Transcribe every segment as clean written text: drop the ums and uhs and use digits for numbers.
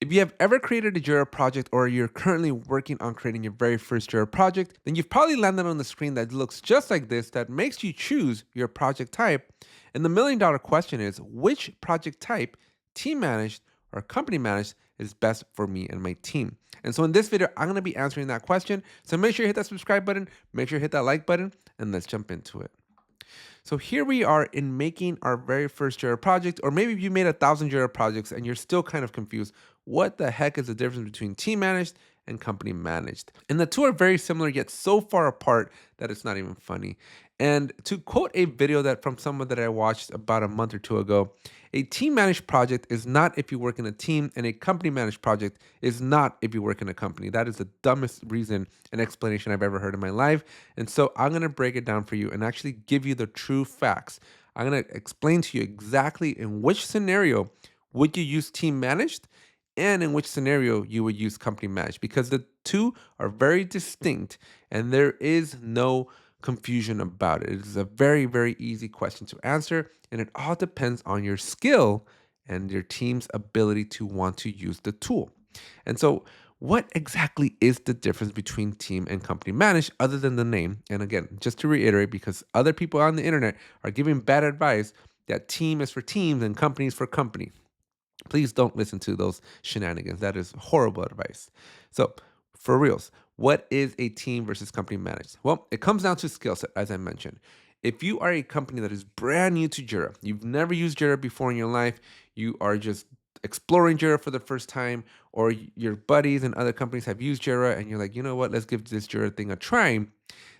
If you have ever created a Jira project or you're currently working on creating your very first Jira project, then you've probably landed on the screen that looks just like this that makes you choose your project type. And the $1 million question is which project type, team managed or company managed, is best for me and my team? And so in this video, I'm going to be answering that question. So make sure you hit that subscribe button, make sure you hit that like button, and let's jump into it. So here we are in making our very first Jira project, or maybe you made 1,000 Jira projects and you're still kind of confused. What the heck is the difference between team managed and company managed? And the two are very similar, yet so far apart that it's not even funny. And to quote a video that from someone that I watched about a month or two ago, a team managed project is not if you work in a team, and a company managed project is not if you work in a company. That is the dumbest reason and explanation I've ever heard in my life. And so I'm going to break it down for you and actually give you the true facts. I'm going to explain to you exactly in which scenario would you use team managed and in which scenario you would use company managed, because the two are very distinct and there is no confusion about it. It is a very, very easy question to answer, and it all depends on your skill and your team's ability to want to use the tool. And so, what exactly is the difference between team and company managed other than the name? And again, just to reiterate, because other people on the internet are giving bad advice that team is for teams and company is for company. Please don't listen to those shenanigans. That is horrible advice. So, for reals, what is a team versus company managed? Well, it comes down to skill set, as I mentioned. If you are a company that is brand new to Jira, you've never used Jira before in your life, you are just exploring Jira for the first time, or your buddies and other companies have used Jira and you're like, you know what, let's give this Jira thing a try,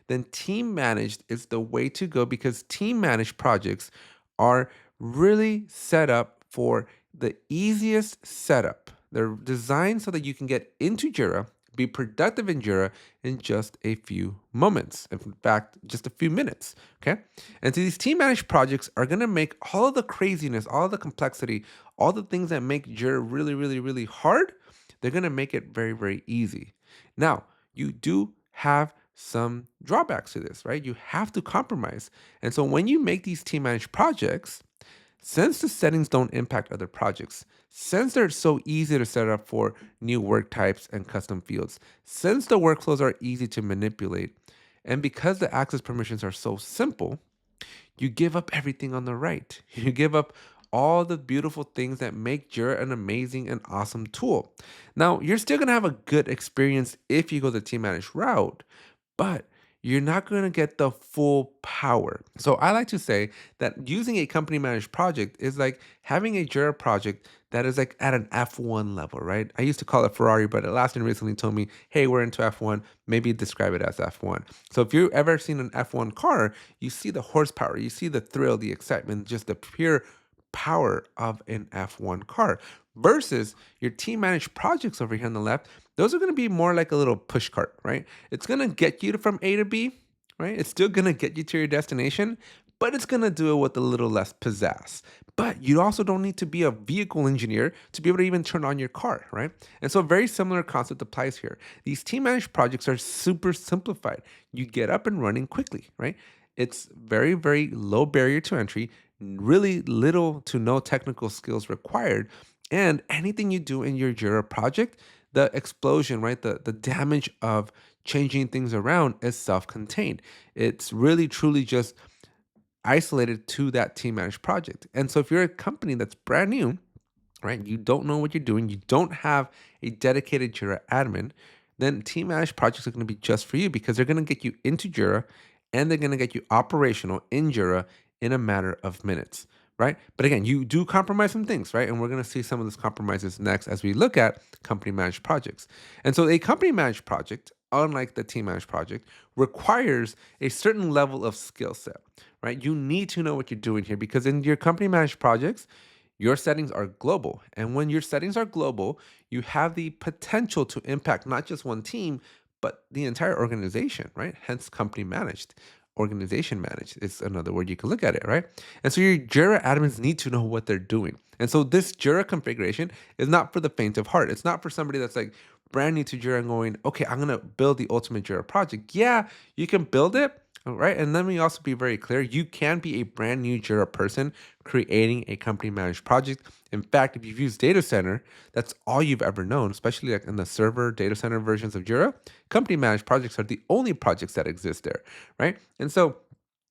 then team managed is the way to go, because team managed projects are really set up for the easiest setup. They're designed so that you can get into Jira, be productive in Jira in just a few moments. In fact, just a few minutes. Okay. And so these team managed projects are going to make all of the craziness, all the complexity, all the things that make Jira really, really, really hard, they're going to make it very, very easy. Now, you do have some drawbacks to this, right? You have to compromise. And so when you make these team managed projects, since the settings don't impact other projects, since they're so easy to set up for new work types and custom fields, since the workflows are easy to manipulate, and because the access permissions are so simple, you give up everything on the right. You give up all the beautiful things that make Jira an amazing and awesome tool. Now, you're still going to have a good experience if you go the team managed route, but you're not going to get the full power. So I like to say that using a company managed project is like having a Jira project that is like at an F1 level, right? I used to call it Ferrari, but Elastin recently told me, hey, we're into F1. Maybe describe it as F1. So if you've ever seen an F1 car, you see the horsepower, you see the thrill, the excitement, just the pure power of an F1 car, versus your team managed projects over here on the left. Those are going to be more like a little push cart, right? It's going to get you from A to B, right? It's still going to get you to your destination, but it's going to do it with a little less pizzazz. But you also don't need to be a vehicle engineer to be able to even turn on your car, right? And so a very similar concept applies here. These team managed projects are super simplified. You get up and running quickly, right? It's very, very low barrier to entry, really little to no technical skills required. And anything you do in your Jira project, the explosion, right? The damage of changing things around is self-contained. It's really truly just isolated to that team managed project. And so if you're a company that's brand new, right, you don't know what you're doing, you don't have a dedicated Jira admin, then team managed projects are going to be just for you, because they're going to get you into Jira and they're going to get you operational in Jira in a matter of minutes, right? But again, you do compromise some things, right? And we're going to see some of those compromises next as we look at company managed projects. And so a company managed project, unlike the team managed project, requires a certain level of skill set, right? You need to know what you're doing here, because in your company managed projects, your settings are global. And when your settings are global, you have the potential to impact not just one team, but the entire organization, right? Hence, company managed. Organization managed is another word you can look at it, right? And so your Jira admins need to know what they're doing. And so this Jira configuration is not for the faint of heart. It's not for somebody that's like brand new to Jira and going, okay, I'm going to build the ultimate Jira project. Yeah, you can build it, All right. And let me also be very clear, you can be a brand new Jira person creating a company managed project. In fact, if you've used Data Center, that's all you've ever known, especially like in the server data center versions of Jira. Company managed projects are the only projects that exist there, right? And so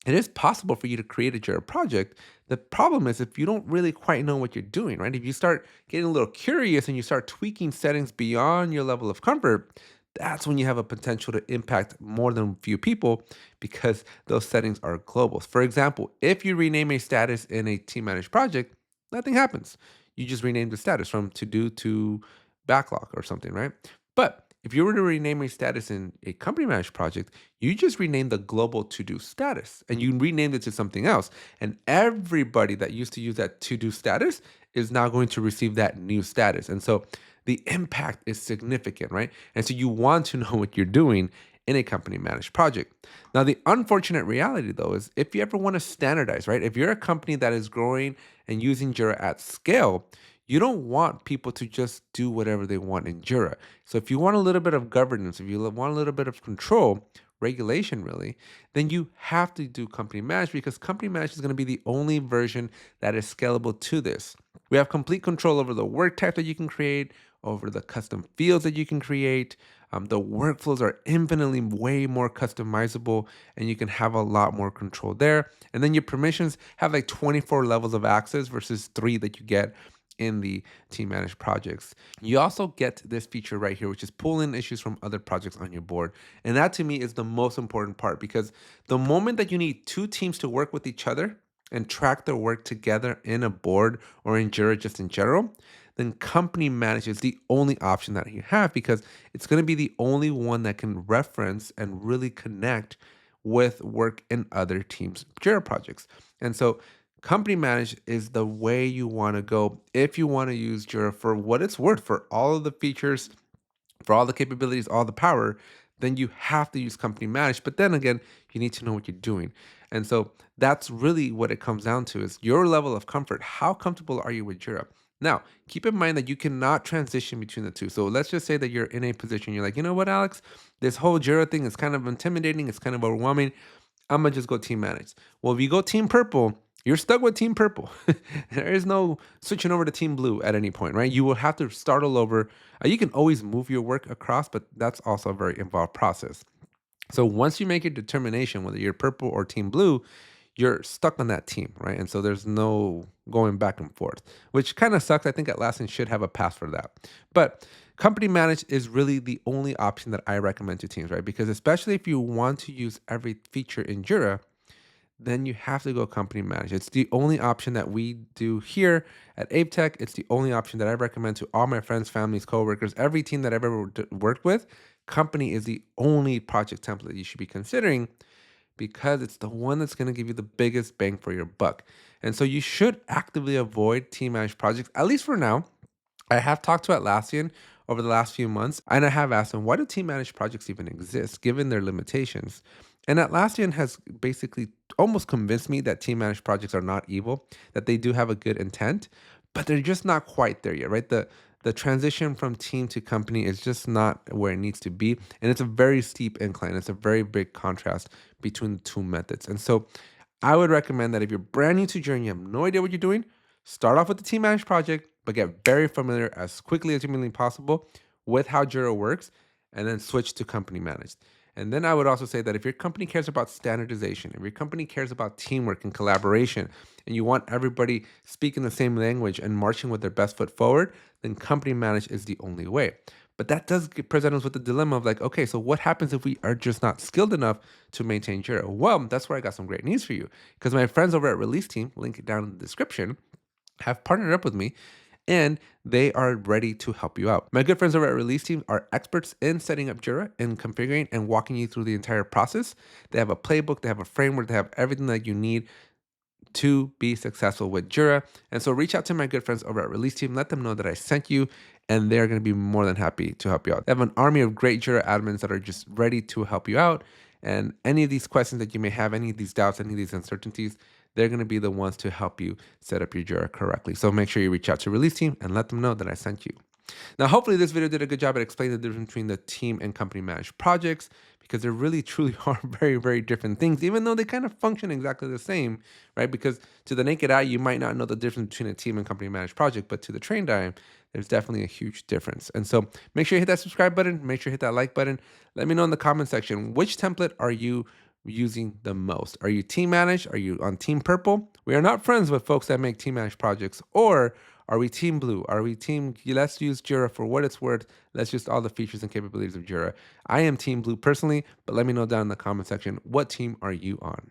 it is possible for you to create a Jira project. The problem is if you don't really quite know what you're doing, right? If you start getting a little curious and you start tweaking settings beyond your level of comfort, that's when you have a potential to impact more than a few people because those settings are global. For example, if you rename a status in a team managed project, nothing happens. You just rename the status from to do to backlog or something, right? But if you were to rename a status in a company managed project, you just rename the global to do status and you renamed it to something else. And everybody that used to use that to do status is now going to receive that new status. And so the impact is significant, right? And so you want to know what you're doing in a company managed project. Now, the unfortunate reality though is if you ever want to standardize, right? If you're a company that is growing and using Jira at scale, you don't want people to just do whatever they want in Jira. So if you want a little bit of governance, if you want a little bit of control, regulation really, then you have to do company managed because company managed is going to be the only version that is scalable to this. We have complete control over the work type that you can create, over the custom fields that you can create. The workflows are infinitely way more customizable and you can have a lot more control there. And then your permissions have like 24 levels of access versus 3 that you get in the team managed projects. You also get this feature right here, which is pull in issues from other projects on your board. And that to me is the most important part because the moment that you need two teams to work with each other and track their work together in a board or in Jira just in general, then company managed is the only option that you have because it's going to be the only one that can reference and really connect with work in other teams' Jira projects. And so company managed is the way you want to go if you want to use Jira for what it's worth, for all of the features, for all the capabilities, all the power, then you have to use company managed. But then again, you need to know what you're doing. And so that's really what it comes down to is your level of comfort. How comfortable are you with Jira? Now, keep in mind that you cannot transition between the two. So let's just say that you're in a position, you're like, you know what, Alex, this whole Jira thing is kind of intimidating, it's kind of overwhelming. I'm gonna just go team managed. Well, if you go team purple, you're stuck with team purple. There is no switching over to team blue at any point, right? You will have to start all over. You can always move your work across, but that's also a very involved process. So once you make your determination whether you're purple or team blue, you're stuck on that team, right? And so there's no going back and forth, which kind of sucks. I think Atlassian should have a pass for that. But company managed is really the only option that I recommend to teams, right? Because especially if you want to use every feature in Jira, then you have to go company managed. It's the only option that we do here at ApeTech. It's the only option that I recommend to all my friends, families, coworkers, every team that I've ever worked with. Company is the only project template you should be considering because it's the one that's going to give you the biggest bang for your buck. And so you should actively avoid team managed projects, at least for now. I have talked to Atlassian over the last few months, and I have asked them, why do team managed projects even exist given their limitations? And Atlassian has basically almost convinced me that team managed projects are not evil, that they do have a good intent, but they're just not quite there yet, right? The transition from team to company is just not where it needs to be. And it's a very steep incline. It's a very big contrast between the two methods. And so I would recommend that if you're brand new to Jira and you have no idea what you're doing, start off with the team managed project, but get very familiar as quickly as humanly possible with how Jira works, and then switch to company managed. And then I would also say that if your company cares about standardization, if your company cares about teamwork and collaboration, and you want everybody speaking the same language and marching with their best foot forward, then company managed is the only way. But that does present us with the dilemma of like, okay, so what happens if we are just not skilled enough to maintain Jira? Well, that's where I got some great news for you. Because my friends over at Release Team, link it down in the description, have partnered up with me and they are ready to help you out. My good friends over at Release Team are experts in setting up Jira and configuring and walking you through the entire process. They have a playbook, they have a framework, they have everything that you need to be successful with Jira. And so reach out to my good friends over at Release Team, let them know that I sent you, and they're going to be more than happy to help you out. They have an army of great Jira admins that are just ready to help you out. And any of these questions that you may have, any of these doubts, any of these uncertainties, they're going to be the ones to help you set up your Jira correctly. So make sure you reach out to Release Team and let them know that I sent you. Now, hopefully this video did a good job at explaining the difference between the team and company managed projects, because they really truly are very, very different things, even though they kind of function exactly the same, right? Because to the naked eye, you might not know the difference between a team and company managed project, but to the trained eye, there's definitely a huge difference. And so make sure you hit that subscribe button, make sure you hit that like button. Let me know in the comment section, which template are you using the most? Are you team managed? Are you on team purple? We are not friends with folks that make team managed projects. Or are we team blue? Are we team, let's use Jira for what it's worth. Let's just all the features and capabilities of Jira. I am team blue personally, but let me know down in the comment section, what team are you on?